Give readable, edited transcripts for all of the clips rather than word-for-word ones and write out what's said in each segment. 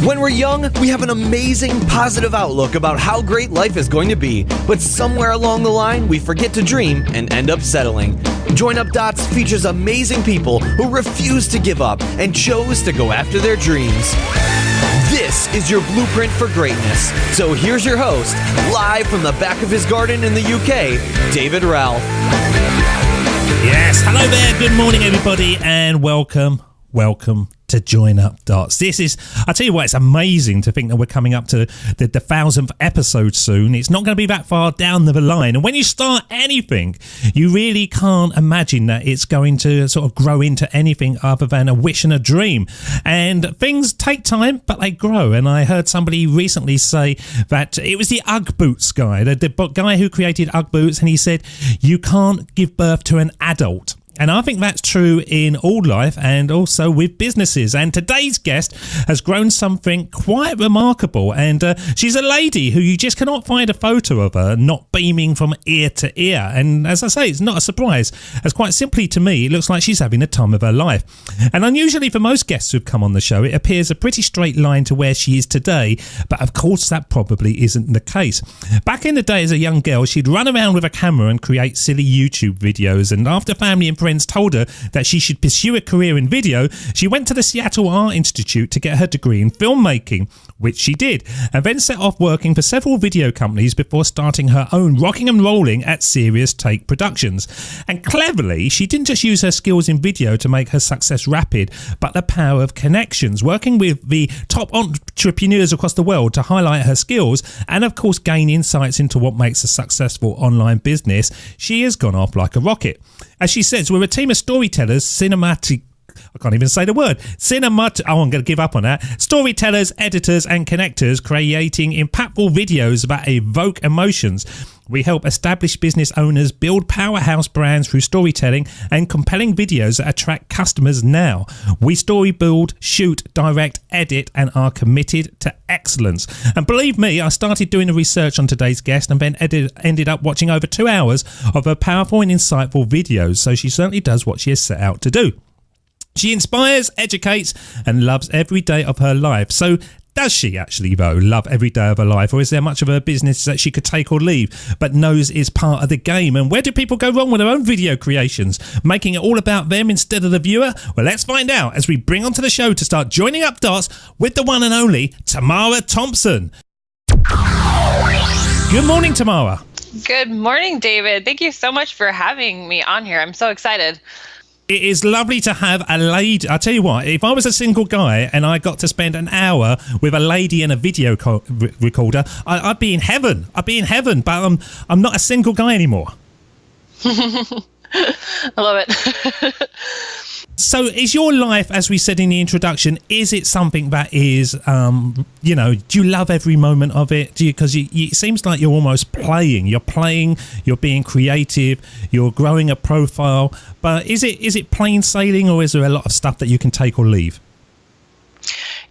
When we're young, we have an amazing, positive outlook about how great life is going to be, but somewhere along the line, we forget to dream and end up settling. Join Up Dots features amazing people who refuse to give up and chose to go after their dreams. This is your blueprint for greatness. So here's your host, live from the back of his garden in the UK, David Ralph. Yes, hello there, good morning everybody, and welcome to Join Up Dots. I tell you what, it's amazing to think that we're coming up to the 1,000th episode soon. It's not going to be that far down the line. And when you start anything, you really can't imagine that it's going to sort of grow into anything other than a wish and a dream. And things take time, but they grow. And I heard somebody recently say that it was the Ugg Boots guy, the guy who created Ugg Boots, and he said, you can't give birth to an adult. And I think that's true in all life and also with businesses. And today's guest has grown something quite remarkable. And she's a lady who you just cannot find a photo of her not beaming from ear to ear. And as I say, it's not a surprise, as quite simply to me, it looks like she's having the time of her life. And unusually for most guests who've come on the show, it appears a pretty straight line to where she is today. But of course, that probably isn't the case. Back in the day as a young girl, she'd run around with a camera and create silly YouTube videos. And after family and friends told her that she should pursue a career in video, she went to the Seattle Art Institute to get her degree in filmmaking, which she did, and then set off working for several video companies before starting her own rocking and rolling at Serious Take Productions. And cleverly, she didn't just use her skills in video to make her success rapid, but the power of connections, working with the top entrepreneurs across the world to highlight her skills and of course gain insights into what makes a successful online business. She has gone off like a rocket. As she says, we're a team of storytellers, I'm going to give up on that. Storytellers, editors and connectors creating impactful videos that evoke emotions. We help established business owners build powerhouse brands through storytelling and compelling videos that attract customers now. We storyboard, shoot, direct, edit and are committed to excellence. And believe me, I started doing the research on today's guest and then ended up watching over 2 hours of her powerful and insightful videos. So she certainly does what she has set out to do. She inspires, educates and loves every day of her life. So does she actually, though, love every day of her life? Or is there much of her business that she could take or leave, but knows is part of the game? And where do people go wrong with their own video creations? Making it all about them instead of the viewer? Well, let's find out as we bring onto the show to start joining up dots with the one and only Tamara Thompson. Good morning, Tamara. Good morning, David. Thank you so much for having me on here. I'm so excited. It is lovely to have a lady. I'll tell you what, if I was a single guy and I got to spend an hour with a lady and a video recorder, I'd be in heaven. But I'm not a single guy anymore. I love it. So is your life, as we said in the introduction, is it something that is, do you love every moment of it? Because it seems like you're almost playing. You're playing, you're being creative, you're growing a profile. But is it plain sailing, or is there a lot of stuff that you can take or leave?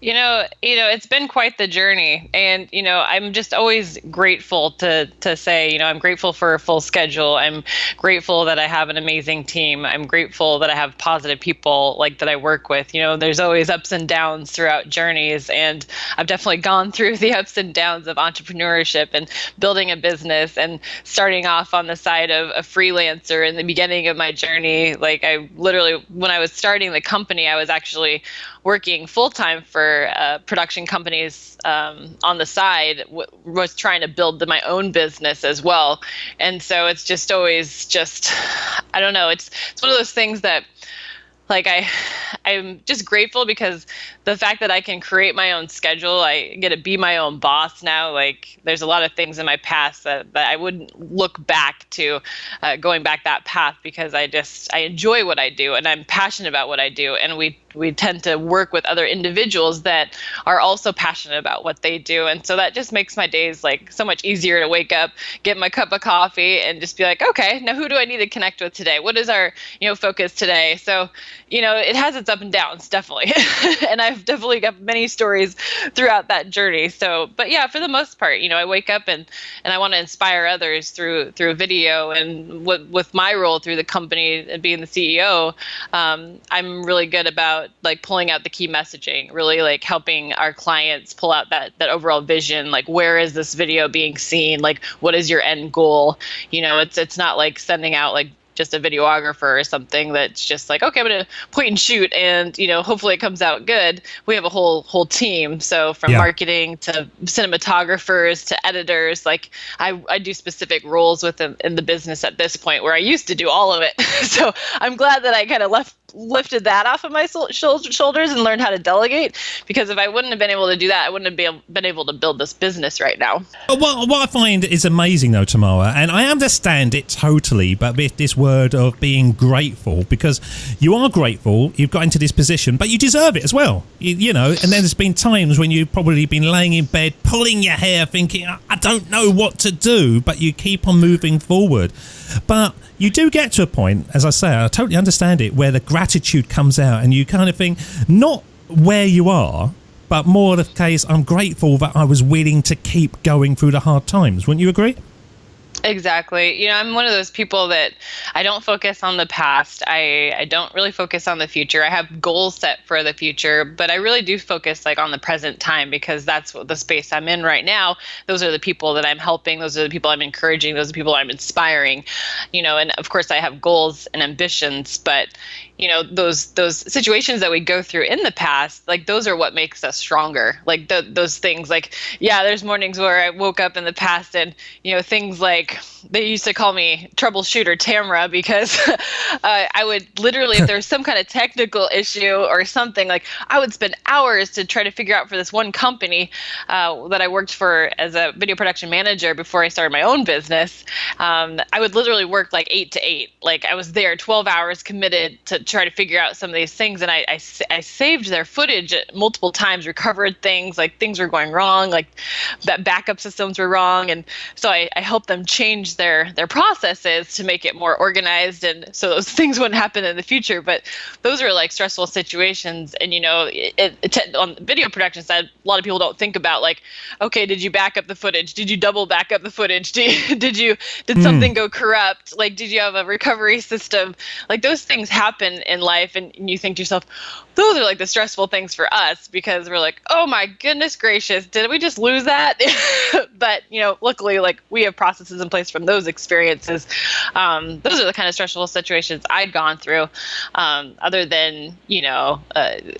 It's been quite the journey, and I'm just always grateful to say, I'm grateful for a full schedule. I'm grateful that I have an amazing team. I'm grateful that I have positive people that I work with. There's always ups and downs throughout journeys, and I've definitely gone through the ups and downs of entrepreneurship and building a business and starting off on the side of a freelancer in the beginning of my journey. I literally, when I was starting the company, I was actually working full-time for production companies on the side, was trying to build my own business as well. And so it's just always I don't know, it's one of those things that I'm just grateful because the fact that I can create my own schedule, I get to be my own boss now. There's a lot of things in my past that I wouldn't look back to going back that path, because I enjoy what I do and I'm passionate about what I do. And we tend to work with other individuals that are also passionate about what they do. And so that just makes my days so much easier to wake up, get my cup of coffee and just be like, okay, now who do I need to connect with today? What is our, focus today? So it has its up and downs, definitely. And I've definitely got many stories throughout that journey. So, but yeah, for the most part, I wake up and I want to inspire others through video, and with my role through the company and being the CEO, I'm really good about like pulling out the key messaging, really like helping our clients pull out that overall vision, like where is this video being seen, like what is your end goal? It's not like sending out like just a videographer or something that's just like, okay, I'm going to point and shoot and, hopefully it comes out good. We have a whole team. So from marketing to cinematographers to editors, like I do specific roles within in the business at this point where I used to do all of it. So I'm glad that I kind of lifted that off of my shoulders and learned how to delegate, because if I wouldn't have been able to do that, I wouldn't have been able to build this business right now. What I find is amazing though, Tamara, and I understand it totally, but with this word of being grateful, because you are grateful, you've got into this position, but you deserve it as well. And then there's been times when you've probably been laying in bed, pulling your hair, thinking, I don't know what to do, but you keep on moving forward. But you do get to a point, as I say, I totally understand it, where the gratitude comes out and you kind of think, not where you are, but more the case, I'm grateful that I was willing to keep going through the hard times. Wouldn't you agree? Exactly. I'm one of those people that I don't focus on the past. I don't really focus on the future. I have goals set for the future, but I really do focus like on the present time, because that's what the space I'm in right now. Those are the people that I'm helping. Those are the people I'm encouraging. Those are the people I'm inspiring, and of course I have goals and ambitions, but those situations that we go through in the past, like those are what makes us stronger. Like those things, like, yeah, there's mornings where I woke up in the past and, things like, they used to call me troubleshooter Tamara, because I would literally, if there's some kind of technical issue or something, like I would spend hours to try to figure out for this one company that I worked for as a video production manager before I started my own business. I would literally work like 8 to 8. Like I was there 12 hours committed to try to figure out some of these things. And I saved their footage multiple times, recovered things, like things were going wrong, like that backup systems were wrong. And so I helped them change their processes to make it more organized, and so those things wouldn't happen in the future. But those are like stressful situations. And on the video production side, a lot of people don't think about like, okay, did you back up the footage? Did you double back up the footage? Did something go corrupt? Like, did you have a recovery system? Like those things happen in life, and you think to yourself, those are like the stressful things for us, because we're like, oh my goodness gracious, did we just lose that? But luckily, like we have processes in place from those experiences. Those are the kind of stressful situations I'd gone through, other than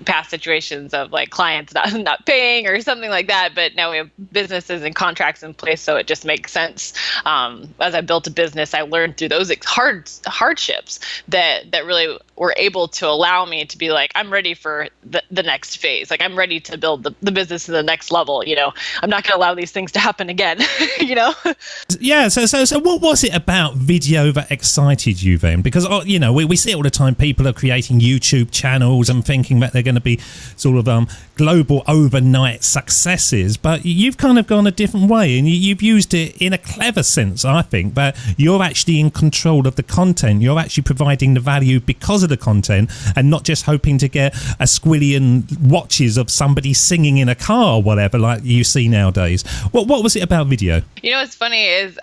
past situations of like clients not paying or something like that. But now we have businesses and contracts in place, so it just makes sense. As I built a business, I learned through those hardships that really were able to allow me to be like, I'm ready for the next phase. Like I'm ready to build the business to the next level. I'm not going to allow these things to happen again. Yeah. So what was it about video that excited you then? Because we see it all the time. People are creating YouTube channels and thinking that they're going to be sort of global overnight successes, but you've kind of gone a different way, and you've used it in a clever sense. I think that you're actually in control of the content. You're actually providing the value because of the content, and not just hoping to get a squillion watches of somebody singing in a car or whatever, like you see nowadays. What was it about video? What's funny is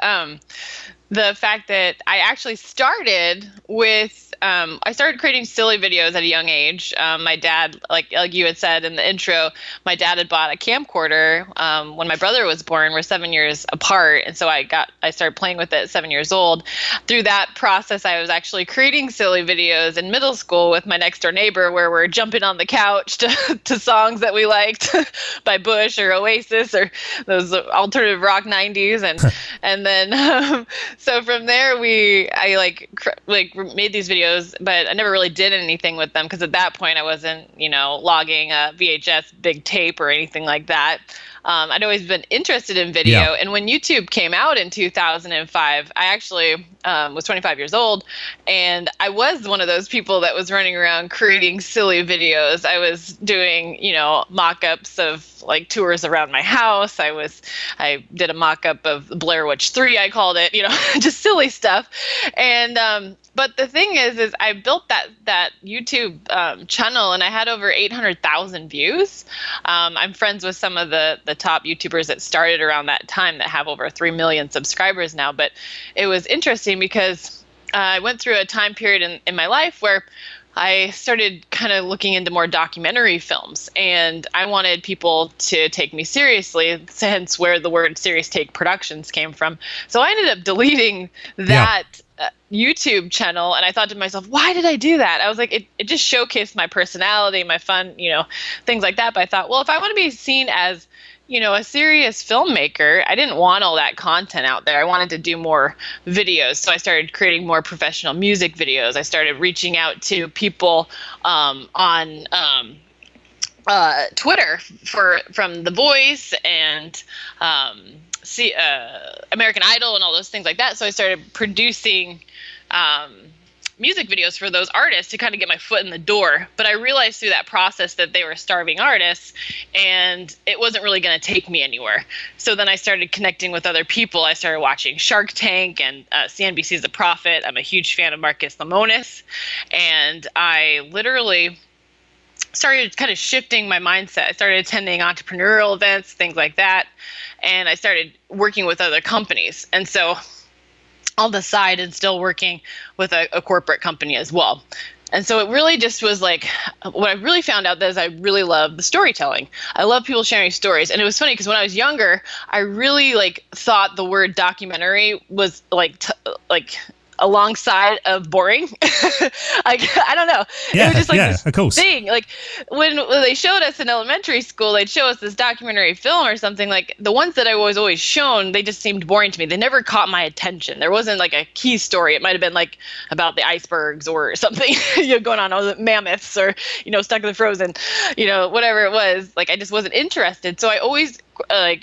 the fact that I actually started with I started creating silly videos at a young age. My dad, like you had said in the intro, my dad had bought a camcorder when my brother was born. We're 7 years apart, and so I started playing with it at 7 years old. Through that process, I was actually creating silly videos in middle school with my next door neighbor, where we're jumping on the couch to songs that we liked by Bush or Oasis or those alternative rock 90s, and then so from there I made these videos, but I never really did anything with them, because at that point I wasn't, logging a VHS big tape or anything like that. I'd always been interested in video. Yeah. And when YouTube came out in 2005, I actually was 25 years old, and I was one of those people that was running around creating silly videos. I was doing, mock-ups of like tours around my house. I did a mock-up of Blair Witch 3, I called it, just silly stuff. And but the thing is I built that YouTube channel, and I had over 800,000 views. I'm friends with some of the top YouTubers that started around that time that have over 3 million subscribers now. But it was interesting because I went through a time period in my life where I started kind of looking into more documentary films, and I wanted people to take me seriously, hence where the word Serious Take Productions came from. So I ended up deleting that YouTube channel, and I thought to myself, why did I do that? I was like, it just showcased my personality, my fun, things like that. But I thought, well, if I want to be seen as a serious filmmaker, I didn't want all that content out there. I wanted to do more videos. So I started creating more professional music videos. I started reaching out to people on Twitter from The Voice and American Idol and all those things like that. So I started producing music videos for those artists to kind of get my foot in the door. But I realized through that process that they were starving artists, and it wasn't really going to take me anywhere. So then I started connecting with other people. I started watching Shark Tank and CNBC's The Profit. I'm a huge fan of Marcus Lemonis. And I literally started kind of shifting my mindset. I started attending entrepreneurial events, things like that. And I started working with other companies. And so on the side and still working with a corporate company as well. And so it really just was like, what I really found out is I really love the storytelling. I love people sharing stories. And it was funny because when I was younger, I really thought the word documentary was alongside of boring. I don't know. Yeah, it was just of course. Thing. When they showed us in elementary school, they'd show us this documentary film or something. The ones that I was always shown, they just seemed boring to me. They never caught my attention. There wasn't a key story. It might have been about the icebergs or something going on, or the mammoths, or Stuck in the Frozen, whatever it was. I just wasn't interested. So I always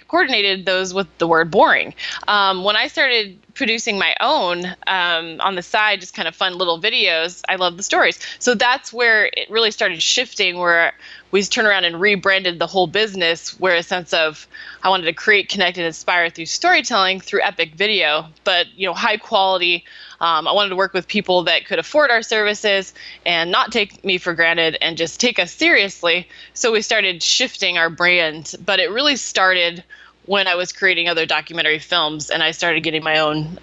coordinated those with the word boring. When I started producing my own on the side, just kind of fun little videos, I love the stories. So that's where it really started shifting, where we turned around and rebranded the whole business, where a sense of I wanted to create, connect, and inspire through storytelling through epic video, but high quality. I wanted to work with people that could afford our services and not take me for granted and just take us seriously. So we started shifting our brand, but it really started when I was creating other documentary films, and I started getting my own,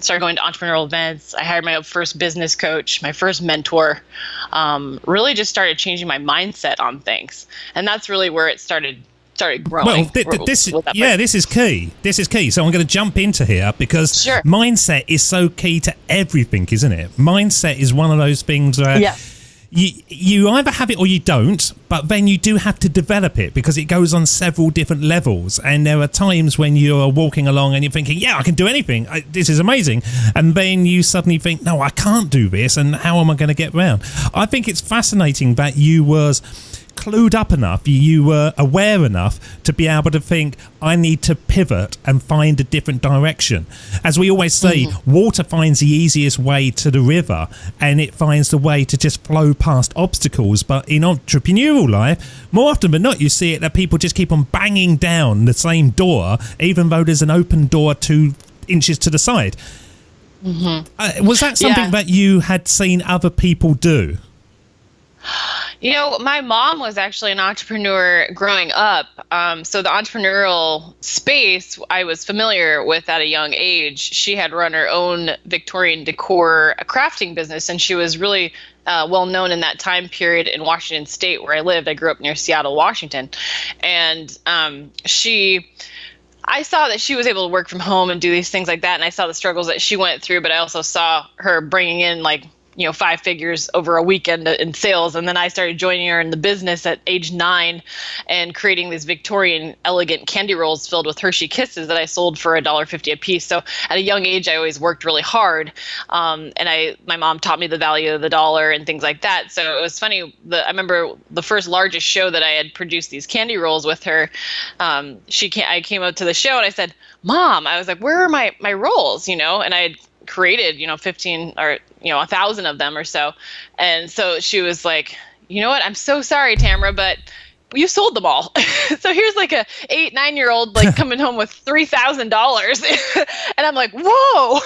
started going to entrepreneurial events. I hired my first business coach, my first mentor, really just started changing my mindset on things. And that's really where it started growing. Well, this is key. This is key. So I'm going to jump into here because mindset is so key to everything, isn't it? Mindset is one of those things where you either have it or you don't, but then you do have to develop it because it goes on several different levels. And there are times when you're walking along and you're thinking, yeah, I can do anything. This is amazing. And then you suddenly think, no, I can't do this. And how am I going to get around? I think it's fascinating that you was clued up enough, you were aware enough to be able to think, I need to pivot and find a different direction. As we always say, water finds the easiest way to the river, and it finds the way to just flow past obstacles. But in entrepreneurial life, more often than not, you see it that people just keep on banging down the same door, even though there's an open door 2 inches to the side. Was that something that you had seen other people do? My mom was actually an entrepreneur growing up. So the entrepreneurial space I was familiar with at a young age. She had run her own Victorian decor crafting business, and she was really well known in that time period in Washington State where I lived. I grew up near Seattle, Washington. And I saw that she was able to work from home and do these things like that. And I saw the struggles that she went through, but I also saw her bringing in 5 figures over a weekend in sales. And then I started joining her in the business at age 9 and creating these Victorian elegant candy rolls filled with Hershey Kisses that I sold for $1.50 a piece. So at a young age, I always worked really hard. And my mom taught me the value of the dollar and things like that. So it was funny. I remember the first largest show that I had produced these candy rolls with her. I came up to the show and I said, Mom, I was like, where are my rolls? And I had created 15 or 1,000 of them or so. And so she was like, you know what, I'm so sorry, Tamara, but you sold them all. So here's like a 8-9-year-old like coming home with $3,000, and I'm like, whoa.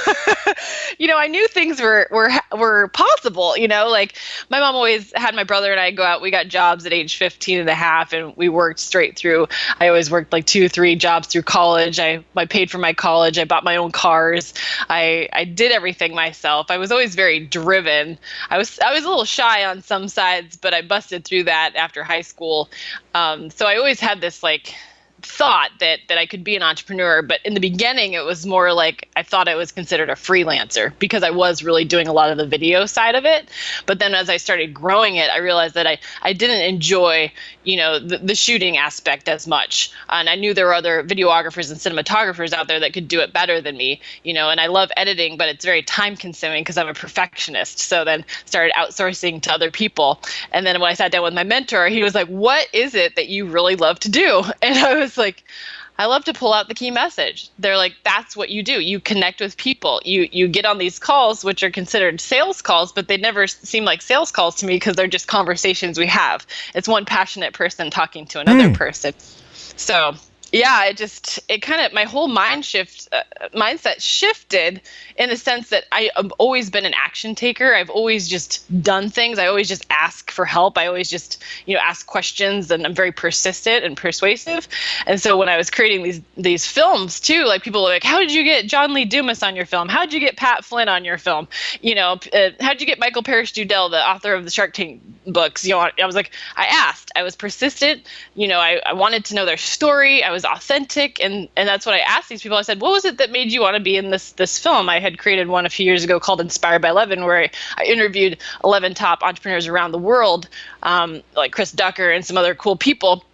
I knew things were possible. Like my mom always had my brother and I go out. We got jobs at age 15 and a half, and we worked straight through. I always worked like 2-3 jobs through college. I paid for my college. I bought my own cars. I did everything myself. I was always very driven. I was a little shy on some sides, but I busted through that after high school. So I always had this like thought that I could be an entrepreneur, but in the beginning it was more like I thought I was considered a freelancer because I was really doing a lot of the video side of it. But then as I started growing it, I realized that I didn't enjoy the shooting aspect as much, and I knew there were other videographers and cinematographers out there that could do it better than me, and I love editing, but it's very time consuming because I'm a perfectionist. So then started outsourcing to other people, and then when I sat down with my mentor, he was like, what is it that you really love to do? And I was like, I love to pull out the key message. They're like, that's what you do. You connect with people. You get on these calls, which are considered sales calls, but they never seem like sales calls to me because they're just conversations we have. It's one passionate person talking to another person. So yeah, my whole mindset shifted in the sense that I have always been an action taker. I've always just done things. I always just ask for help. I always just, ask questions, and I'm very persistent and persuasive. And so when I was creating these films too, like people were like, how did you get John Lee Dumas on your film? How did you get Pat Flynn on your film? How did you get Michael Parrish Dudell, the author of the Shark Tank books? I was like, I asked, I was persistent. I wanted to know their story. I was authentic, and that's what I asked these people. I said, what was it that made you want to be in this film? I had created one a few years ago called Inspired by 11, where I interviewed 11 top entrepreneurs around the world, like Chris Ducker and some other cool people.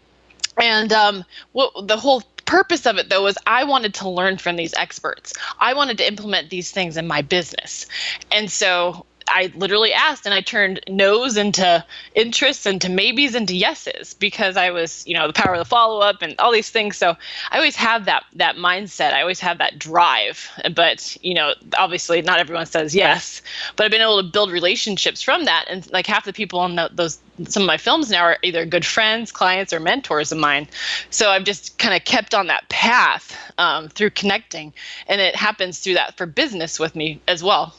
And the whole purpose of it, though, was I wanted to learn from these experts. I wanted to implement these things in my business. And so I literally asked, and I turned no's into interests, into maybes, into yeses, because I was, the power of the follow-up and all these things. So I always have that mindset. I always have that drive. But, obviously not everyone says yes. But I've been able to build relationships from that. And like half the people on some of my films now are either good friends, clients, or mentors of mine. So I've just kind of kept on that path through connecting. And it happens through that for business with me as well.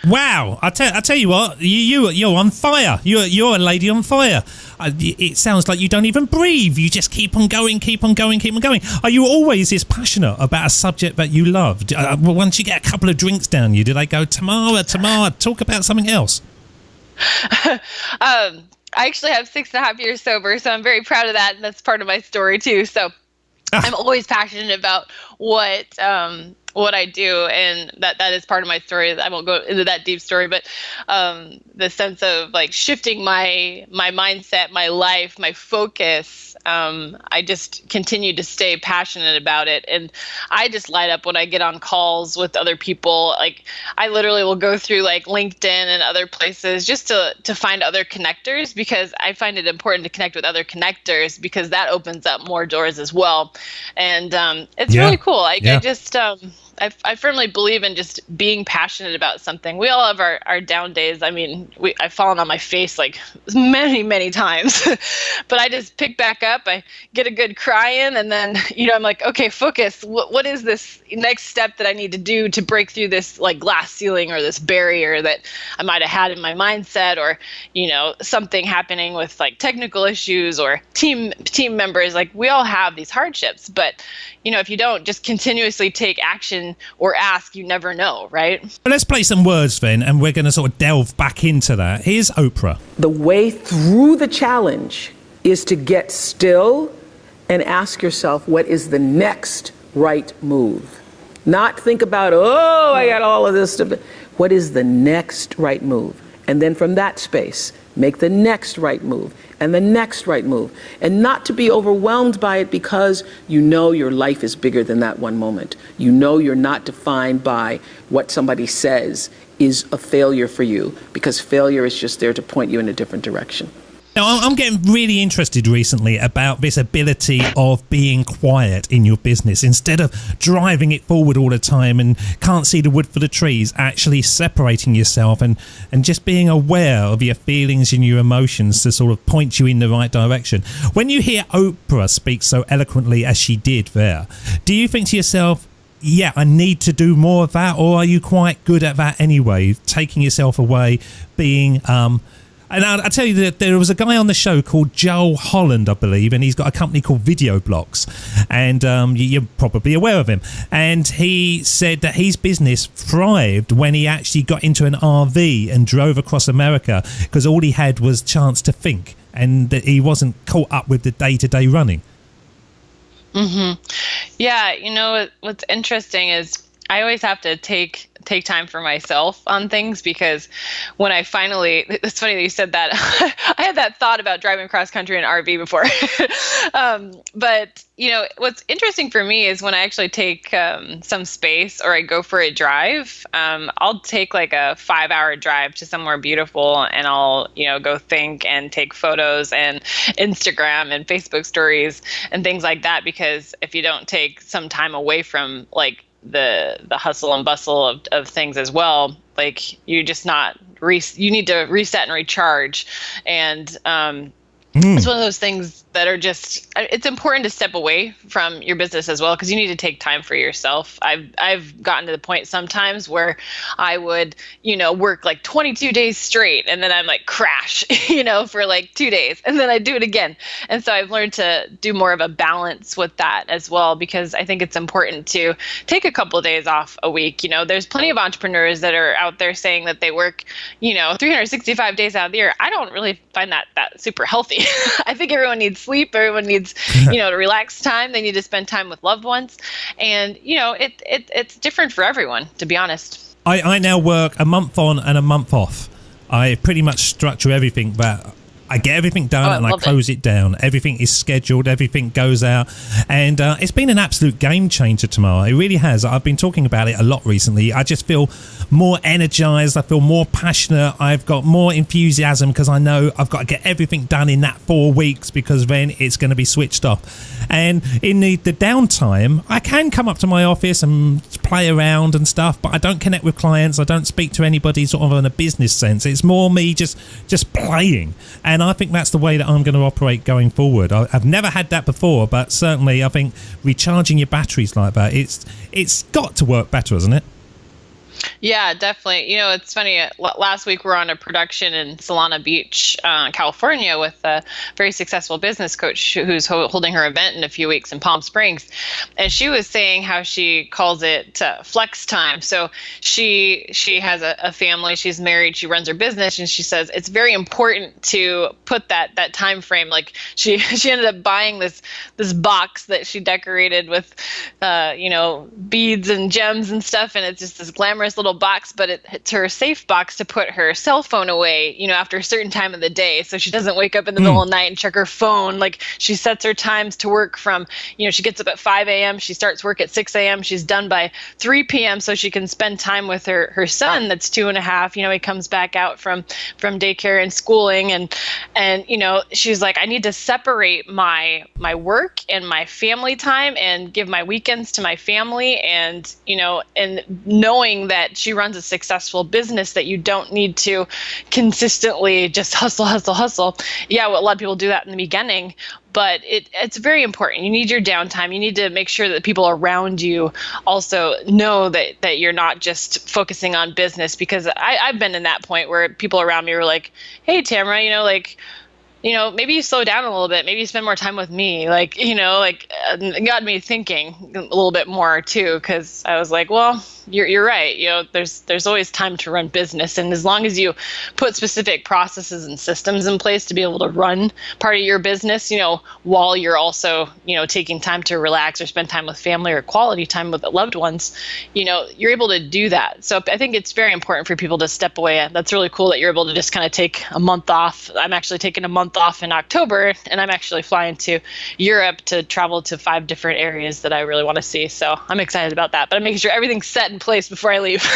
Wow! I tell you what, you're on fire. You're a lady on fire. It sounds like you don't even breathe. You just keep on going, keep on going, keep on going. Are you always this passionate about a subject that you love? Once you get a couple of drinks down you, do they go, Tamara, talk about something else? I actually have 6.5 years sober, so I'm very proud of that, and that's part of my story too. So I'm always passionate about what I do, and that is part of my story. I won't go into that deep story, but the sense of like shifting my mindset, my life, my focus. I just continue to stay passionate about it, and I just light up when I get on calls with other people. Like I literally will go through like LinkedIn and other places just to find other connectors, because I find it important to connect with other connectors, because that opens up more doors as well. And it's really cool. I firmly believe in just being passionate about something. We all have our down days. I mean, I've fallen on my face like many, many times, but I just pick back up. I get a good cry in, and then, I'm like, okay, focus. What is this next step that I need to do to break through this like glass ceiling or this barrier that I might have had in my mindset, or, something happening with like technical issues or team members. Like we all have these hardships, but, if you don't just continuously take action or ask, you never know, right? Well, let's play some words then, and we're going to sort of delve back into that. Here's Oprah. The way through the challenge is to get still and ask yourself, what is the next right move? Not think about, I got all of this stuff. What is the next right move? And then from that space, make the next right move and the next right move. And not to be overwhelmed by it, because your life is bigger than that one moment. You're not defined by what somebody says is a failure for you, because failure is just there to point you in a different direction. Now, I'm getting really interested recently about this ability of being quiet in your business. Instead of driving it forward all the time and can't see the wood for the trees, actually separating yourself and just being aware of your feelings and your emotions to sort of point you in the right direction. When you hear Oprah speak so eloquently as she did there, do you think to yourself, yeah, I need to do more of that, or are you quite good at that anyway, taking yourself away, being... And I'll tell you that there was a guy on the show called Joel Holland, I believe, and he's got a company called Video Blocks, and you're probably aware of him. And he said that his business thrived when he actually got into an RV and drove across America, because all he had was chance to think, and that he wasn't caught up with the day-to-day running. Mm-hmm. Yeah, you know, what's interesting is I always have to take time for myself on things, because when I finally, it's funny that you said that. I had that thought about driving cross country in an RV before. But, you know, what's interesting for me is when I actually take some space or I go for a drive, I'll take like a 5-hour drive to somewhere beautiful, and I'll, you know, go think and take photos and Instagram and Facebook stories and things like that. Because if you don't take some time away from like the hustle and bustle of things as well, like you're just not you need to reset and recharge. And it's one of those things that are just, it's important to step away from your business as well, because you need to take time for yourself. I've gotten to the point sometimes where I would, you know, work like 22 days straight, and then I'm like crash, you know, for like 2 days, and then I do it again. And so I've learned to do more of a balance with that as well, because I think it's important to take a couple of days off a week. You know, there's plenty of entrepreneurs that are out there saying that they work, you know, 365 days out of the year. I don't really find that super healthy. I think everyone needs sleep. Everyone needs, you know, to relax time. They need to spend time with loved ones. And, you know, it's different for everyone, to be honest. I now work a month on and a month off. I pretty much structure everything, but I get everything done and I close it down. Everything is scheduled. Everything goes out. And it's been an absolute game changer, Tamara. It really has. I've been talking about it a lot recently. I just feel more energized. I feel more passionate. I've got more enthusiasm because I know I've got to get everything done in that 4 weeks, because then it's going to be switched off. And in the downtime, I can come up to my office and play around and stuff, but I don't connect with clients. I don't speak to anybody sort of in a business sense. It's more me just playing. And I think that's the way that I'm going to operate going forward. I've never had that before, but certainly I think recharging your batteries like that, it's got to work better, hasn't it? Yeah, definitely. You know, it's funny. Last week we were on a production in Solana Beach, California, with a very successful business coach who's holding her event in a few weeks in Palm Springs. And she was saying how she calls it flex time. So she has a family. She's married. She runs her business. And she says it's very important to put that time frame. Like she ended up buying this box that she decorated with, you know, beads and gems and stuff. And it's just this glamorous little box, but it's her safe box to put her cell phone away, you know, after a certain time of the day, so she doesn't wake up in the middle of the night and check her phone. Like she sets her times to work from, you know, she gets up at 5 a.m., she starts work at 6 a.m., she's done by 3 p.m. so she can spend time with her son that's 2.5. You know, he comes back out from daycare and schooling, and you know, she's like, I need to separate my work and my family time and give my weekends to my family. And you know, and knowing that she runs a successful business, that you don't need to consistently just hustle. Yeah, well, a lot of people do that in the beginning, but it's very important. You need your downtime. You need to make sure that people around you also know that you're not just focusing on business, because I've been in that point where people around me were like, hey, Tamara, you know, maybe you slow down a little bit. Maybe you spend more time with me. Like, you know, like it got me thinking a little bit more too, because I was like, well, you're right. You know, there's always time to run business. And as long as you put specific processes and systems in place to be able to run part of your business, you know, while you're also, you know, taking time to relax or spend time with family or quality time with loved ones, you know, you're able to do that. So I think it's very important for people to step away. That's really cool that you're able to just kind of take a month off. I'm actually taking a month off in October, and I'm actually flying to Europe to travel to 5 different areas that I really want to see. So I'm excited about that, but I'm making sure everything's set in place before I leave.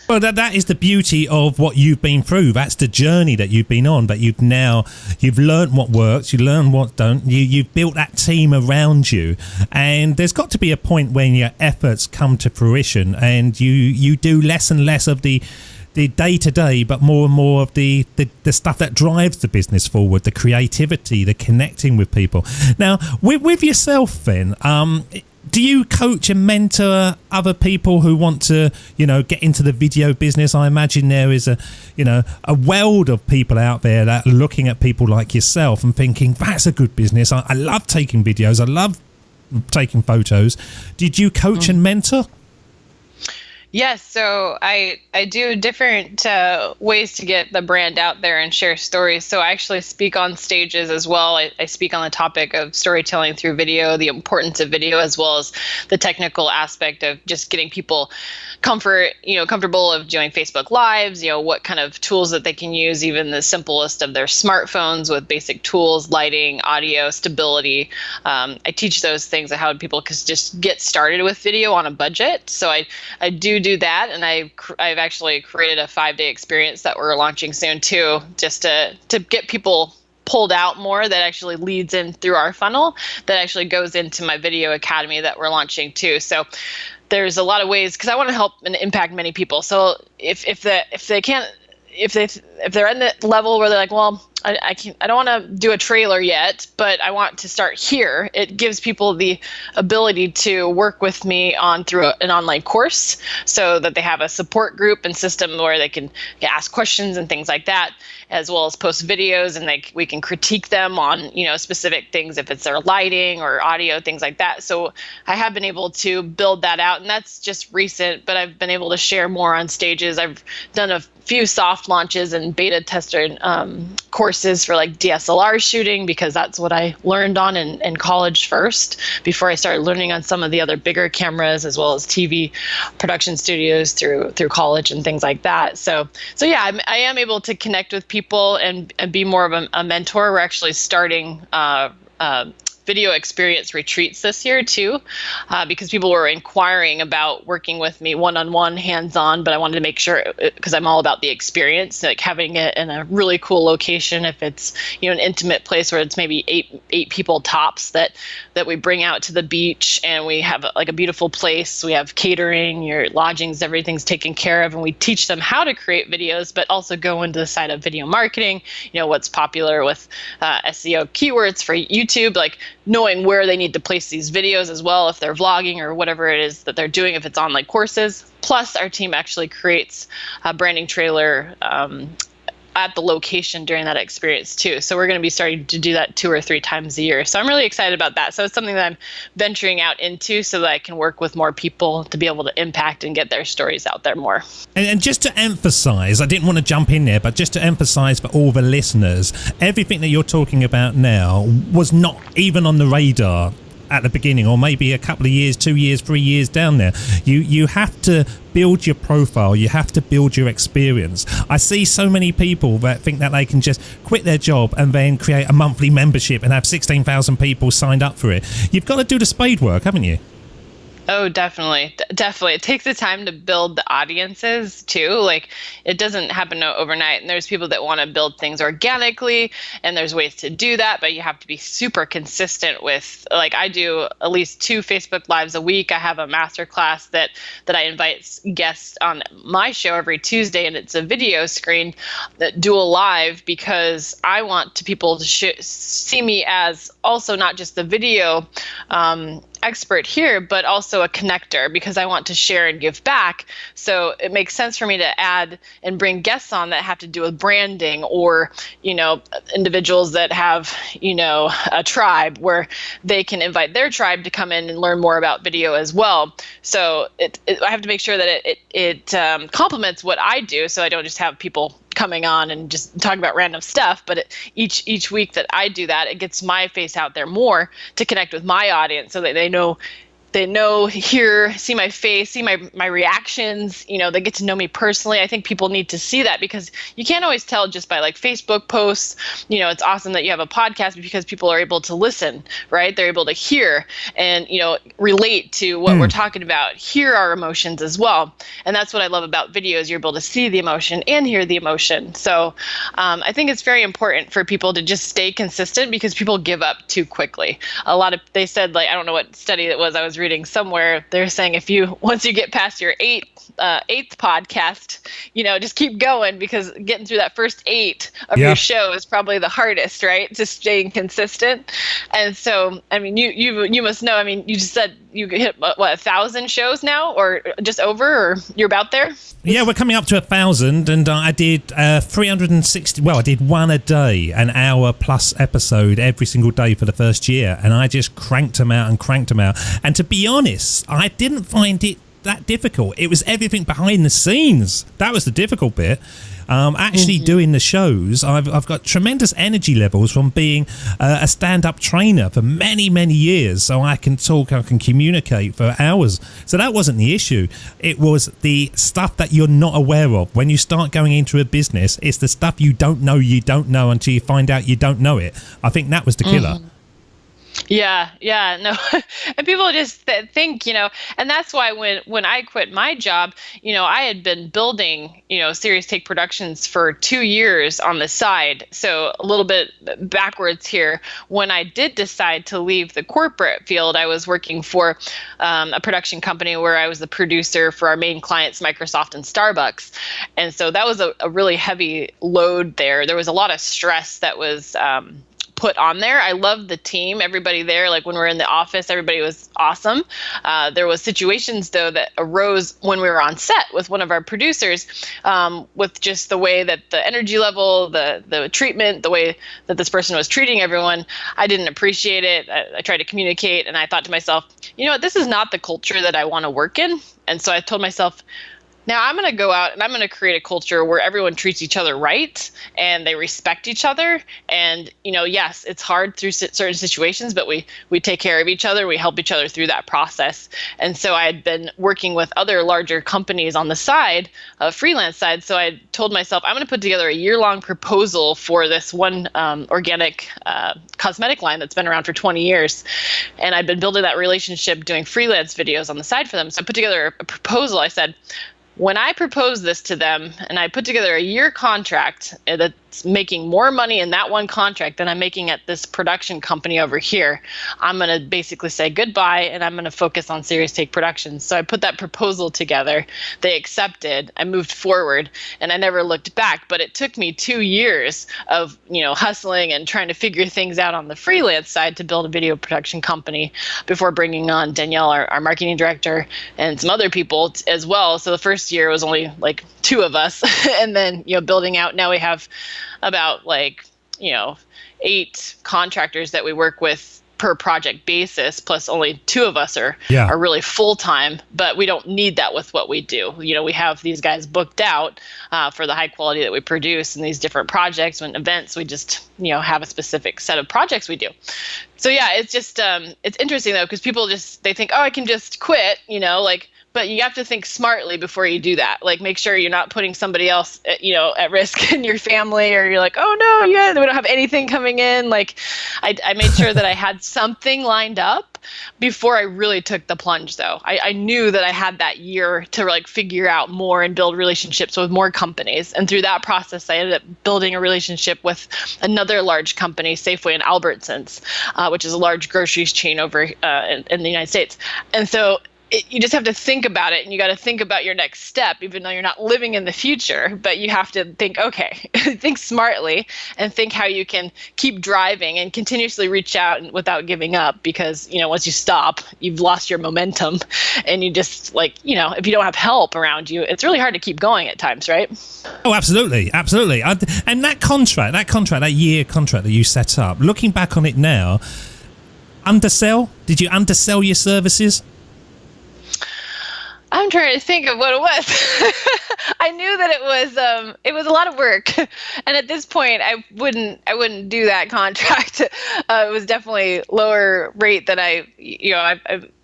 Well, that is the beauty of what you've been through. That's the journey that you've been on. But you've learned what works, you learn what don't. You've built that team around you, and there's got to be a point when your efforts come to fruition, and you do less and less of the day-to-day, but more and more of the stuff that drives the business forward, the creativity, the connecting with people. Now, with yourself then, do you coach and mentor other people who want to, get into the video business? I imagine there is a world of people out there that are looking at people like yourself and thinking, that's a good business. I love taking videos. I love taking photos. Did you coach and mentor? Yes, so I do different ways to get the brand out there and share stories. So I actually speak on stages as well. I speak on the topic of storytelling through video, the importance of video, as well as the technical aspect of just getting people comfortable of doing Facebook Lives, what kind of tools that they can use, even the simplest of their smartphones with basic tools, lighting, audio, stability. I teach those things of how people can just get started with video on a budget. So I do that, and I've actually created a 5-day experience that we're launching soon too, just to get people pulled out more, that actually leads in through our funnel, that actually goes into my video academy that we're launching too. So there's a lot of ways, because I want to help and impact many people. So if they're in the level where they're like, well, I don't want to do a trailer yet, but I want to start here. It gives people the ability to work with me through an online course, so that they have a support group and system where they can ask questions and things like that, as well as post videos, and we can critique them on specific things, if it's their lighting or audio, things like that. So I have been able to build that out, and that's just recent, but I've been able to share more on stages. I've done a few soft launches and beta tester courses for like DSLR shooting, because that's what I learned on in college first, before I started learning on some of the other bigger cameras, as well as TV production studios through college and things like that. So yeah, I am able to connect with people and be more of a mentor. We're actually starting video experience retreats this year too, because people were inquiring about working with me one-on-one, hands-on, but I wanted to make sure, because I'm all about the experience, like having it in a really cool location. If it's an intimate place where it's maybe eight people tops, that we bring out to the beach, and we have like a beautiful place. We have catering, your lodgings, everything's taken care of, and we teach them how to create videos, but also go into the side of video marketing, what's popular with SEO keywords for YouTube, like knowing where they need to place these videos as well, if they're vlogging or whatever it is that they're doing, if it's online courses. Plus, our team actually creates a branding trailer at the location during that experience too. So we're going to be starting to do that 2 or 3 times a year. So I'm really excited about that. So it's something that I'm venturing out into, so that I can work with more people to be able to impact and get their stories out there more. And just to emphasize, I didn't want to jump in there, but just to emphasize for all the listeners, everything that you're talking about now was not even on the radar at the beginning, or maybe a couple of years, 2 years, 3 years down there. You have to build your profile, you have to build your experience. I see so many people that think that they can just quit their job and then create a monthly membership and have 16,000 people signed up for it. You've got to do the spade work, haven't you? Oh, definitely. It takes the time to build the audiences too. Like, it doesn't happen overnight. And there's people that want to build things organically, and there's ways to do that, but you have to be super consistent with, like, I do at least 2 Facebook Lives a week. I have a masterclass that I invite guests on my show every Tuesday, and it's a video screen that dual live, because I want people to see me as also not just the video expert here, but also a connector, because I want to share and give back. So it makes sense for me to add and bring guests on that have to do with branding, or individuals that have a tribe, where they can invite their tribe to come in and learn more about video as well. So I have to make sure that it complements what I do, so I don't just have people coming on and just talking about random stuff, but each week that I do that, it gets my face out there more to connect with my audience, so that they know they know, hear, see my face, see my reactions, they get to know me personally. I think people need to see that, because you can't always tell just by like Facebook posts. It's awesome that you have a podcast because people are able to listen, right? They're able to hear and, relate to what we're talking about, hear our emotions as well. And that's what I love about videos. You're able to see the emotion and hear the emotion. So I think it's very important for people to just stay consistent, because people give up too quickly. They said, like, I don't know what study it was I was reading somewhere. They're saying once you get past your eighth podcast, just keep going, because getting through that first 8 of your show is probably the hardest, right? Just staying consistent. And so, I mean, you must know, I mean, you just said you hit 1,000 shows now, or just over, or you're about there? Yeah, we're coming up to 1,000, and I did 360. Well, I did one a day, an hour plus episode every single day for the first year, and I just cranked them out. And to be honest, I didn't find it that difficult. It was everything behind the scenes that was the difficult bit. Actually doing the shows, I've got tremendous energy levels from being a stand-up trainer for many, many years, so I can talk, I can communicate for hours. So that wasn't the issue. It was the stuff that you're not aware of. When you start going into a business, it's the stuff you don't know until you find out you don't know it. I think that was the killer. Yeah, no. And people just think, and that's why when I quit my job, I had been building, Serious Take Productions for 2 years on the side. So a little bit backwards here. When I did decide to leave the corporate field, I was working for a production company where I was the producer for our main clients, Microsoft and Starbucks. And so that was a really heavy load there. There was a lot of stress that was put on there. I loved the team, everybody there. Like when we were in the office, everybody was awesome. There was situations though that arose when we were on set with one of our producers, with just the way that the energy level, the treatment, the way that this person was treating everyone. I didn't appreciate it. I tried to communicate, and I thought to myself, this is not the culture that I want to work in. And so I told myself, now I'm going to go out and I'm going to create a culture where everyone treats each other right and they respect each other. And, yes, it's hard through certain situations, but we take care of each other. We help each other through that process. And so I had been working with other larger companies on the side, freelance side. So I told myself, I'm going to put together a year-long proposal for this one organic cosmetic line that's been around for 20 years. And I'd been building that relationship doing freelance videos on the side for them. So I put together a proposal. I said, when I propose this to them and I put together a year contract that's making more money in that one contract than I'm making at this production company over here, I'm going to basically say goodbye and I'm going to focus on Serious Take Productions. So I put that proposal together. They accepted. I moved forward and I never looked back. But it took me 2 years of, hustling and trying to figure things out on the freelance side to build a video production company before bringing on Danielle, our marketing director, and some other people as well. So the first year was only like 2 of us. And then, building out, now we have about 8 contractors that we work with per project basis, plus only 2 of us are really full-time, but we don't need that with what we do. We have these guys booked out for the high quality that we produce in these different projects and events. We just, have a specific set of projects we do. So yeah, it's just, it's interesting though, because people they think, oh, I can just quit, but you have to think smartly before you do that. Like, make sure you're not putting somebody else, at risk in your family, or you're like, oh no, we don't have anything coming in. Like, I made sure that I had something lined up before I really took the plunge, though. I knew that I had that year to figure out more and build relationships with more companies. And through that process, I ended up building a relationship with another large company, Safeway and Albertsons, which is a large groceries chain over in the United States. And so you just have to think about it, and you got to think about your next step, even though you're not living in the future. But you have to think, okay, think smartly and think how you can keep driving and continuously reach out without giving up. Because, once you stop, you've lost your momentum, and you just if you don't have help around you, it's really hard to keep going at times, right? Oh, absolutely. Absolutely. And that year contract that you set up, looking back on it now, did you undersell your services? I'm trying to think of what it was. I knew that it was a lot of work, and at this point, I wouldn't do that contract. It was definitely lower rate than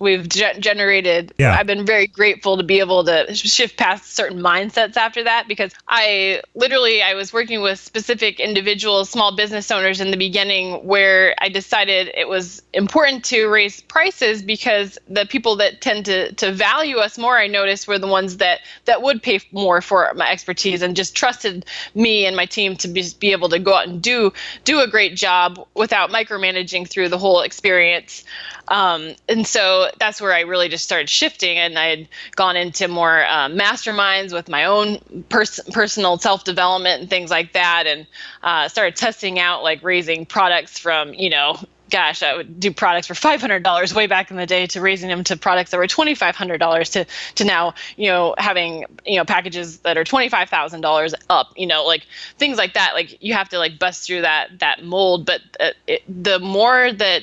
we've generated. Yeah. I've been very grateful to be able to shift past certain mindsets after that, because I was working with specific individuals, small business owners in the beginning, where I decided it was important to raise prices because the people that tend to value us more, I noticed, were the ones that would pay more for my expertise and just trusted me and my team to be able to go out and do a great job without micromanaging through the whole experience. And so that's where I really just started shifting, and I had gone into more masterminds with my own personal self-development and things like that, and started testing out like raising products from, I would do products for $500 way back in the day to raising them to products that were $2,500 to now, having, packages that are $25,000 up, like things like that. Like you have to like bust through that mold. But the more that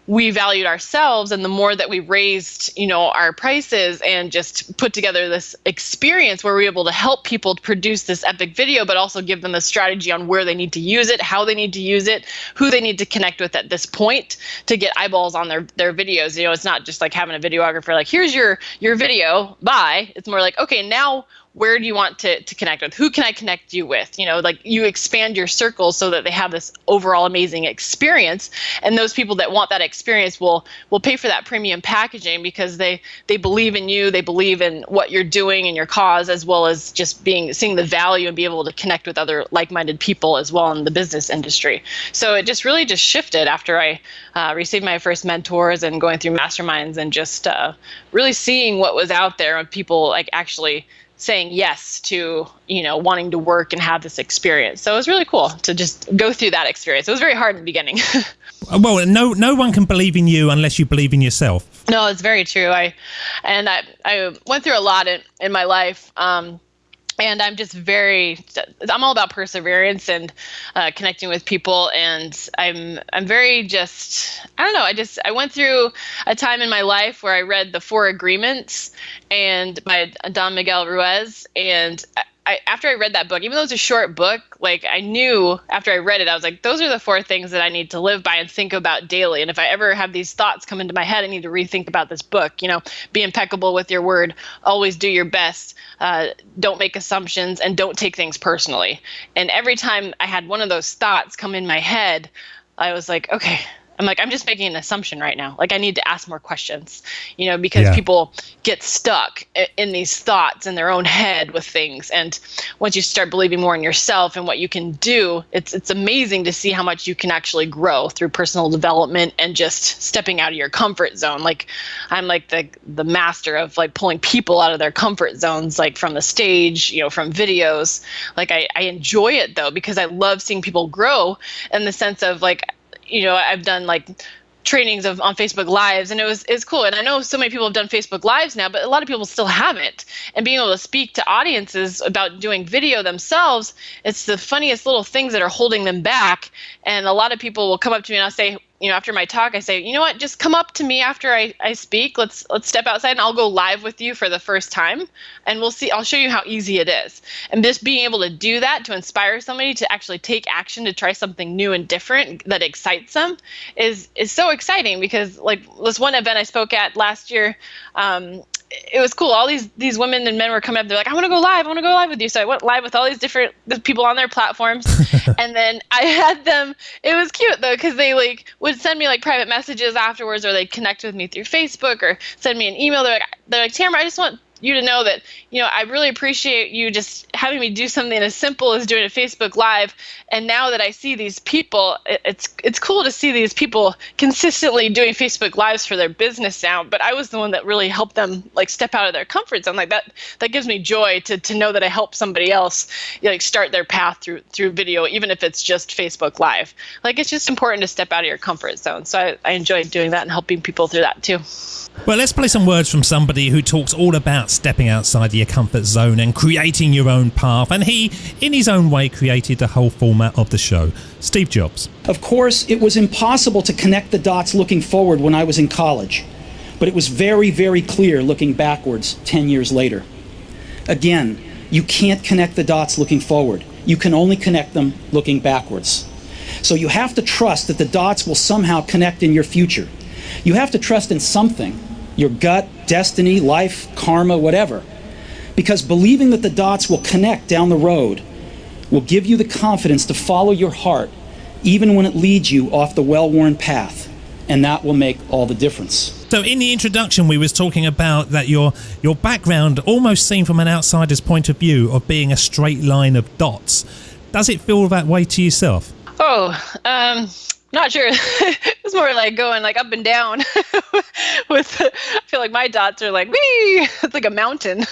we valued ourselves and the more that we raised, our prices and just put together this experience where we were able to help people produce this epic video, but also give them a strategy on where they need to use it, how they need to use it, who they need to connect with at this point to get eyeballs on their videos. It's not just like having a videographer, like, here's your video, bye. It's more like, okay, now where do you want to connect with? Who can I connect you with? Like you expand your circle so that they have this overall amazing experience. And those people that want that experience will pay for that premium packaging because they believe in you, they believe in what you're doing and your cause, as well as just seeing the value and be able to connect with other like-minded people as well in the business industry. So it just really just shifted after I received my first mentors and going through masterminds and just really seeing what was out there and people like actually saying yes to, wanting to work and have this experience. So it was really cool to just go through that experience. It was very hard in the beginning. Well, no one can believe in you unless you believe in yourself. No, it's very true. I went through a lot in my life. And I'm all about perseverance and connecting with people. And I'm very I went through a time in my life where I read the 4 Agreements by Don Miguel Ruiz. And after I read that book, even though it's a short book, like I knew after I read it, I was like, those are the 4 things that I need to live by and think about daily. And if I ever have these thoughts come into my head, I need to rethink about this book. Be impeccable with your word, always do your best, don't make assumptions, and don't take things personally. And every time I had one of those thoughts come in my head, I was like, okay, I'm just making an assumption right now. Like I need to ask more questions, because people get stuck in these thoughts in their own head with things. And once you start believing more in yourself and what you can do, it's amazing to see how much you can actually grow through personal development and just stepping out of your comfort zone. Like I'm like the master of like pulling people out of their comfort zones, like from the stage, from videos. Like I enjoy it though, because I love seeing people grow in the sense of like, I've done like trainings on Facebook Lives, and it's cool. And I know so many people have done Facebook Lives now, but a lot of people still haven't. And being able to speak to audiences about doing video themselves, it's the funniest little things that are holding them back. And a lot of people will come up to me and I'll say, after my talk, I say, you know what, just come up to me after I speak. Let's step outside and I'll go live with you for the first time. And I'll show you how easy it is. And just being able to do that, to inspire somebody to actually take action, to try something new and different that excites them is so exciting. Because like this one event I spoke at last year, it was cool. All these women and men were coming up. They're like, I want to go live with you. So I went live with all these different people on their platforms. And then I had them, it was cute though, because they like would send me like private messages afterwards, or they'd connect with me through Facebook or send me an email. They're like, Tamara, I just want you to know that, I really appreciate you just having me do something as simple as doing a Facebook Live. And now that I see these people, it's cool to see these people consistently doing Facebook Lives for their business now. But I was the one that really helped them like step out of their comfort zone. Like that gives me joy to know that I helped somebody else like start their path through video, even if it's just Facebook Live. Like it's just important to step out of your comfort zone. So I enjoyed doing that and helping people through that too. Well, let's play some words from somebody who talks all about stepping outside your comfort zone and creating your own path. And he, in his own way, created the whole format of the show. Steve Jobs. Of course, it was impossible to connect the dots looking forward when I was in college. But it was very, very clear looking backwards 10 years later. Again, you can't connect the dots looking forward. You can only connect them looking backwards. So you have to trust that the dots will somehow connect in your future. You have to trust in something, your gut, destiny, life, karma, whatever. Because believing that the dots will connect down the road will give you the confidence to follow your heart, even when it leads you off the well-worn path. And that will make all the difference. So in the introduction, we was talking about that your background, almost seen from an outsider's point of view, of being a straight line of dots. Does it feel that way to yourself? Not sure. It's more like going like up and down. I feel like my dots are like, wee! It's like a mountain.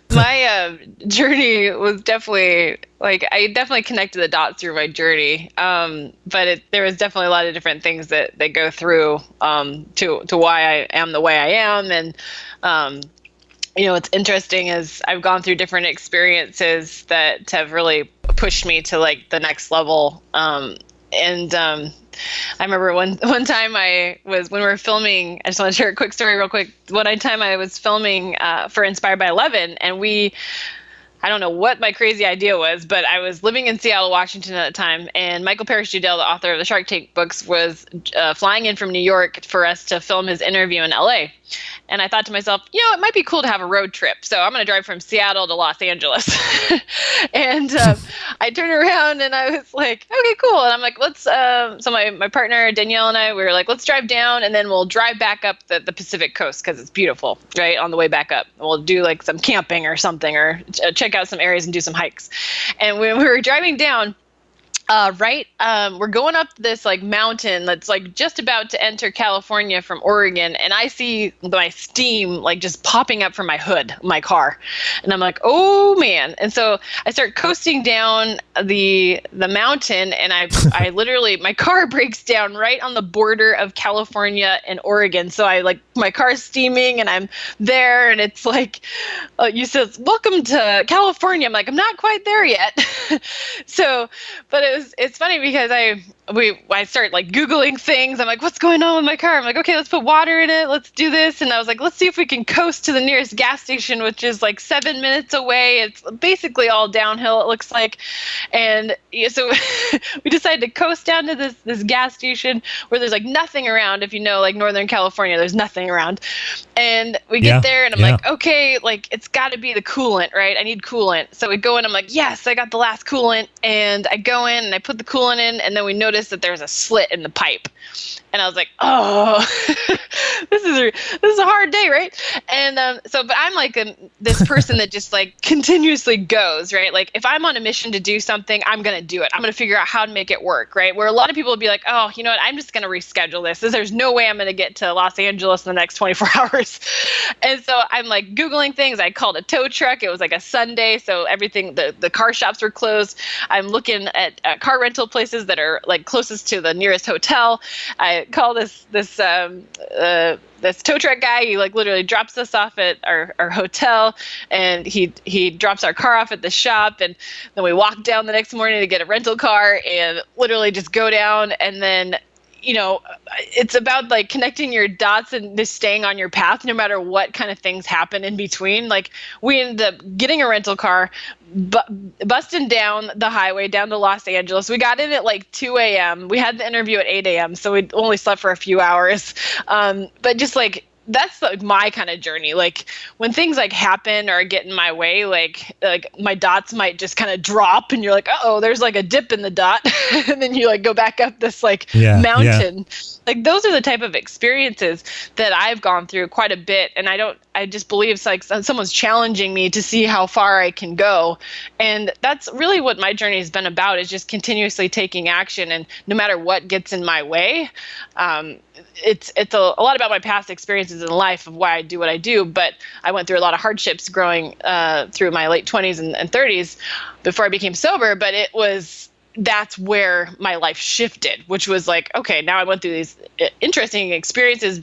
My journey was definitely I definitely connected the dots through my journey. But there was definitely a lot of different things that go through to why I am the way I am. And what's interesting is I've gone through different experiences that have really pushed me to like the next level. I remember one time when we were filming, I just want to share a quick story real quick. One time I was filming for Inspired by 11, and I don't know what my crazy idea was, but I was living in Seattle, Washington at the time, and Michael Parrish-Udell, the author of the Shark Tank books, was flying in from New York for us to film his interview in LA. And I thought to myself, it might be cool to have a road trip. So I'm going to drive from Seattle to Los Angeles. And I turned around and I was like, okay, cool. And I'm like, so my partner, Danielle, and I, we were like, let's drive down and then we'll drive back up the Pacific coast because it's beautiful, right, on the way back up. We'll do like some camping or something or check out some areas and do some hikes. And when we were driving down, we're going up this like mountain that's like just about to enter California from Oregon, and I see my steam like just popping up from my hood, my car, and I'm like, oh man! And so I start coasting down the mountain, and I literally my car breaks down right on the border of California and Oregon. So my car's steaming, and I'm there, and it's like, you said, welcome to California. I'm like, I'm not quite there yet. So, but it's funny because I start like Googling things. I'm like, what's going on with my car? I'm like, okay, let's put water in it. Let's do this. And I was like, let's see if we can coast to the nearest gas station, which is like 7 minutes away. It's basically all downhill, it looks like. And so we decided to coast down to this gas station where there's like nothing around. If you know, like Northern California, there's nothing around. And we get there and I'm like, okay, like it's got to be the coolant, right? I need coolant. So we go in, I'm like, yes, I got the last coolant. And I go in and I put the coolant in, and then we notice that there's a slit in the pipe. And I was like, oh, this is a hard day, right? And but I'm like this person that just like continuously goes, right? Like if I'm on a mission to do something, I'm going to do it. I'm going to figure out how to make it work, right? Where a lot of people would be like, oh, you know what? I'm just going to reschedule this. There's no way I'm going to get to Los Angeles in the next 24 hours. And so I'm like Googling things. I called a tow truck. It was like a Sunday. So everything, the car shops were closed. I'm looking at car rental places that are like closest to the nearest hotel. I call this tow truck guy. He like literally drops us off at our hotel, and he drops our car off at the shop, and then we walk down the next morning to get a rental car and literally just go down. And then it's about like connecting your dots and just staying on your path no matter what kind of things happen in between. Like we ended up getting a rental car, busting down the highway down to Los Angeles. We got in at like 2 a.m. We had the interview at 8 a.m. So we only slept for a few hours. But just like, that's like my kind of journey. Like when things like happen or get in my way, like my dots might just kind of drop, and you're like, oh, there's like a dip in the dot, and then you like go back up this like mountain. Yeah. Like those are the type of experiences that I've gone through quite a bit, and I just believe it's like someone's challenging me to see how far I can go, and that's really what my journey has been about, is just continuously taking action, and no matter what gets in my way. It's a lot about my past experiences in life of why I do what I do, but I went through a lot of hardships growing through my late 20s and 30s before I became sober, but that's where my life shifted, which was like, okay, now I went through these interesting experiences,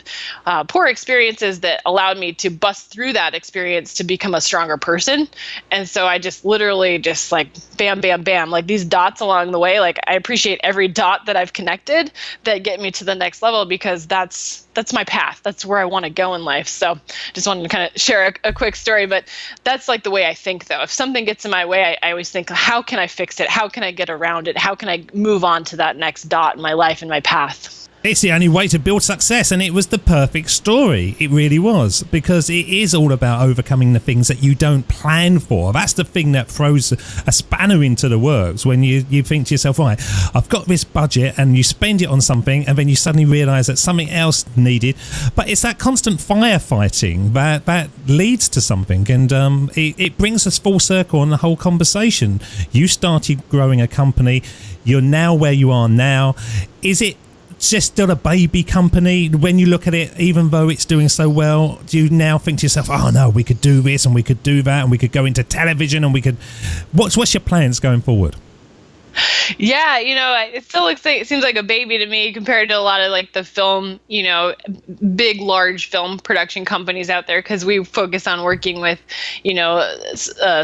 poor experiences that allowed me to bust through that experience to become a stronger person. And so I just literally just like bam, bam, bam, like these dots along the way. Like I appreciate every dot that I've connected that get me to the next level, because that's that's my path. That's where I want to go in life. So just wanted to kind of share a quick story, but that's like the way I think though. If something gets in my way, I always think, how can I fix it? How can I get around it? How can I move on to that next dot in my life and my path? It's the only way to build success, and it was the perfect story. It really was, because it is all about overcoming the things that you don't plan for. That's the thing that throws a spanner into the works, when you think to yourself, right, I've got this budget, and you spend it on something, and then you suddenly realise that something else needed. But it's that constant firefighting that leads to something, and it brings us full circle on the whole conversation. You started growing a company. You're now where you are now. Is it just still a baby company when you look at it, even though it's doing so well? Do you now think to yourself, oh no, we could do this and we could do that and we could go into television and we could... What's your plans going forward? Yeah, it still looks like, it seems like a baby to me compared to a lot of like the film, big, large film production companies out there, because we focus on working with,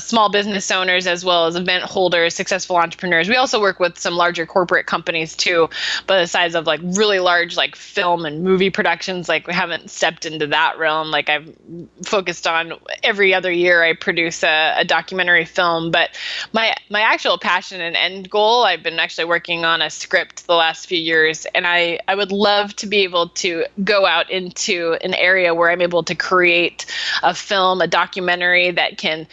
small business owners as well as event holders, successful entrepreneurs. We also work with some larger corporate companies too, but the size of like really large like film and movie productions, like we haven't stepped into that realm. Like I've focused on every other year I produce a documentary film, but my actual passion and end goal, I've been actually working on a script the last few years, and I would love to be able to go out into an area where I'm able to create a film, a documentary that can,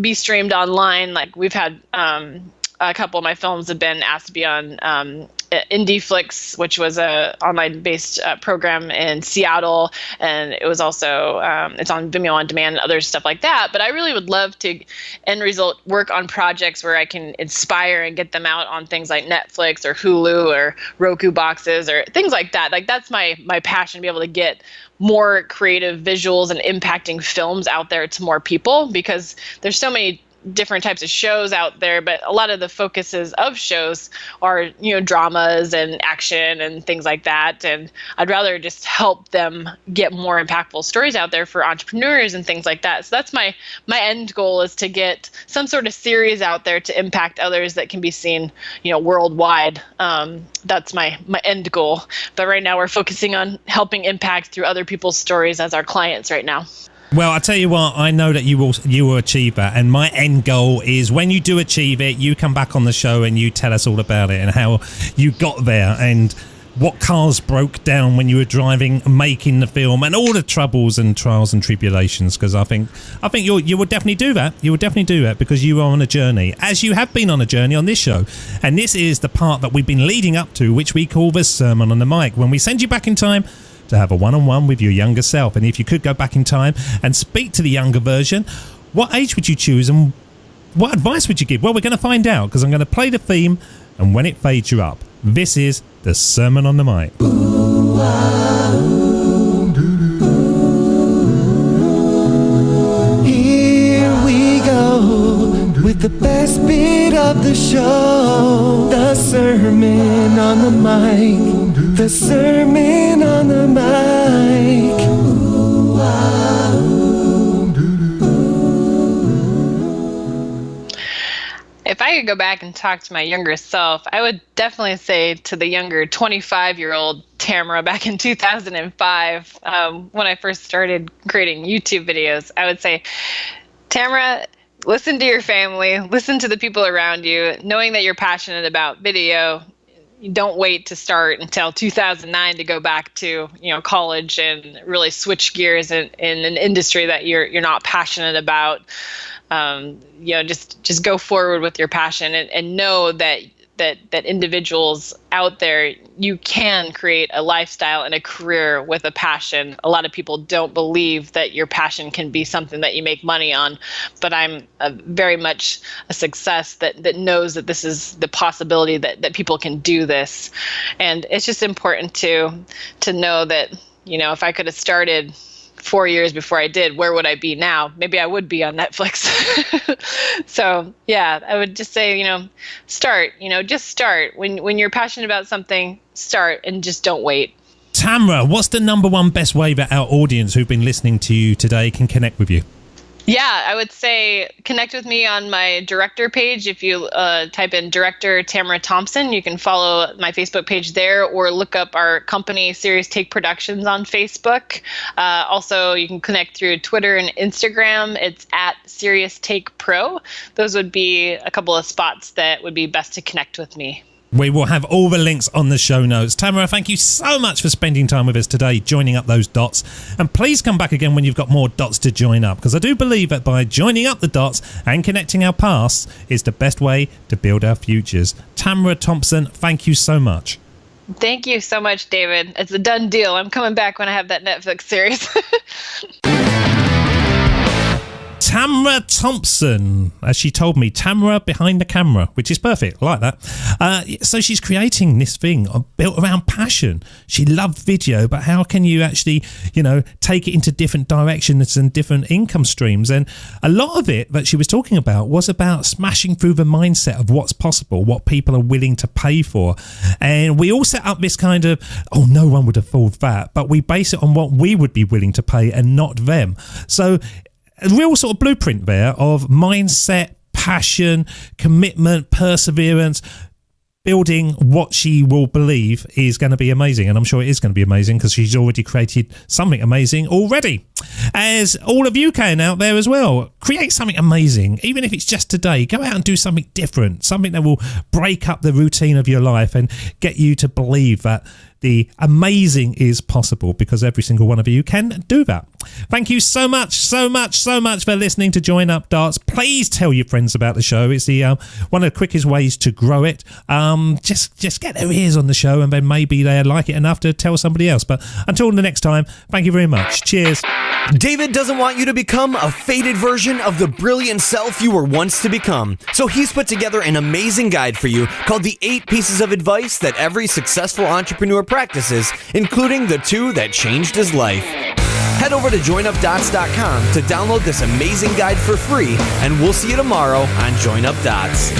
be streamed online. Like we've had a couple of my films have been asked to be on IndieFlix, which was a online-based program in Seattle, and it was also it's on Vimeo on Demand and other stuff like that. But I really would love to, end result, work on projects where I can inspire and get them out on things like Netflix or Hulu or Roku boxes or things like that. Like that's my passion, to be able to get more creative visuals and impacting films out there to more people, because there's so many different types of shows out there, but a lot of the focuses of shows are, dramas and action and things like that. And I'd rather just help them get more impactful stories out there for entrepreneurs and things like that. So that's my end goal, is to get some sort of series out there to impact others that can be seen, worldwide. That's my end goal. But right now we're focusing on helping impact through other people's stories as our clients right now. Well, I tell you what, I know that you will achieve that, and my end goal is when you do achieve it, you come back on the show and you tell us all about it and how you got there and what cars broke down when you were driving, making the film, and all the troubles and trials and tribulations. Because I think you would definitely do that. You would definitely do that because you are on a journey, as you have been on a journey on this show. And this is the part that we've been leading up to, which we call the Sermon on the Mic, when we send you back in time to have a one-on-one with your younger self. And if you could go back in time and speak to the younger version, what age would you choose and what advice would you give? Well, we're going to find out, because I'm going to play the theme, and when it fades, you're up. This is the Sermon on the Mic. Here we go with the best bit of the show, the Sermon on the Mic. The Sermon on the Mic. If I could go back and talk to my younger self, I would definitely say to the younger 25-year-old Tamara back in 2005, when I first started creating YouTube videos, I would say, Tamara, listen to your family, listen to the people around you, knowing that you're passionate about video. You don't wait to start until 2009 to go back to, college and really switch gears in an industry that you're not passionate about. Just go forward with your passion and know that individuals out there, you can create a lifestyle and a career with a passion. A lot of people don't believe that your passion can be something that you make money on, but I'm very much a success that knows that this is the possibility that people can do this. And it's just important to know that, if I could have started 4 years before I did, where would I be now? Maybe I would be on Netflix. So yeah, I would just say, start, just start. When you're passionate about something, start and just don't wait. Tamara, what's the number one best way that our audience who've been listening to you today can connect with you? Yeah, I would say connect with me on my director page. If you type in director Tamara Thompson, you can follow my Facebook page there, or look up our company, Serious Take Productions, on Facebook. Also, you can connect through Twitter and Instagram. It's at Serious Take Pro. Those would be a couple of spots that would be best to connect with me. We will have all the links on the show notes. Tamara, thank you so much for spending time with us today, joining up those dots. And please come back again when you've got more dots to join up, because I do believe that by joining up the dots and connecting our pasts is the best way to build our futures. Tamara Thompson, thank you so much. Thank you so much, David. It's a done deal. I'm coming back when I have that Netflix series. Tamara Thompson, as she told me, Tamara behind the camera, which is perfect. I like that. So she's creating this thing built around passion. She loved video, but how can you actually, take it into different directions and different income streams? And a lot of it that she was talking about was about smashing through the mindset of what's possible, what people are willing to pay for. And we all set up this kind of, no one would afford that, but we base it on what we would be willing to pay and not them. So a real sort of blueprint there of mindset, passion, commitment, perseverance, building what she will believe is going to be amazing. And I'm sure it is going to be amazing because she's already created something amazing already. As all of you can out there as well, create something amazing. Even if it's just today, go out and do something different, something that will break up the routine of your life and get you to believe that the amazing is possible, because every single one of you can do that. Thank you so much for listening to Join Up Darts. Please tell your friends about the show. It's the one of the quickest ways to grow it. Just get their ears on the show, and then maybe they like it enough to tell somebody else. But until the next time, thank you very much. Cheers. David doesn't want you to become a faded version of the brilliant self you were once to become. So he's put together an amazing guide for you called the 8 Pieces of Advice That Every Successful Entrepreneur Practices, including the 2 that changed his life. Head over to joinupdots.com to download this amazing guide for free, and we'll see you tomorrow on Join Up Dots.